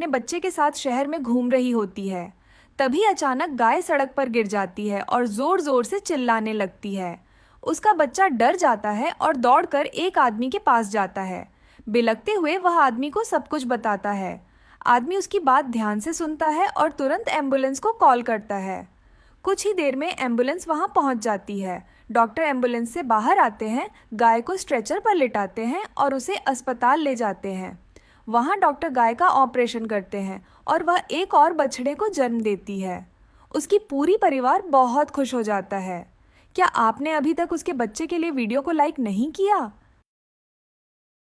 अपने बच्चे के साथ शहर में घूम रही होती है। तभी अचानक गाय सड़क पर गिर जाती है और जोर जोर से चिल्लाने लगती है। उसका बच्चा डर जाता है और दौड़कर एक आदमी के पास जाता है। बिलखते हुए वह आदमी को सब कुछ बताता है। आदमी उसकी बात ध्यान से सुनता है और तुरंत एम्बुलेंस को कॉल करता है। कुछ ही देर में एम्बुलेंस वहां पहुंच जाती है। डॉक्टर एम्बुलेंस से बाहर आते हैं, गाय को स्ट्रेचर पर लिटाते हैं और उसे अस्पताल ले जाते हैं। वहां डॉक्टर गाय का ऑपरेशन करते हैं और वह एक और बछड़े को जन्म देती है। उसकी पूरी परिवार बहुत खुश हो जाता है। क्या आपने अभी तक उसके बच्चे के लिए वीडियो को लाइक नहीं किया?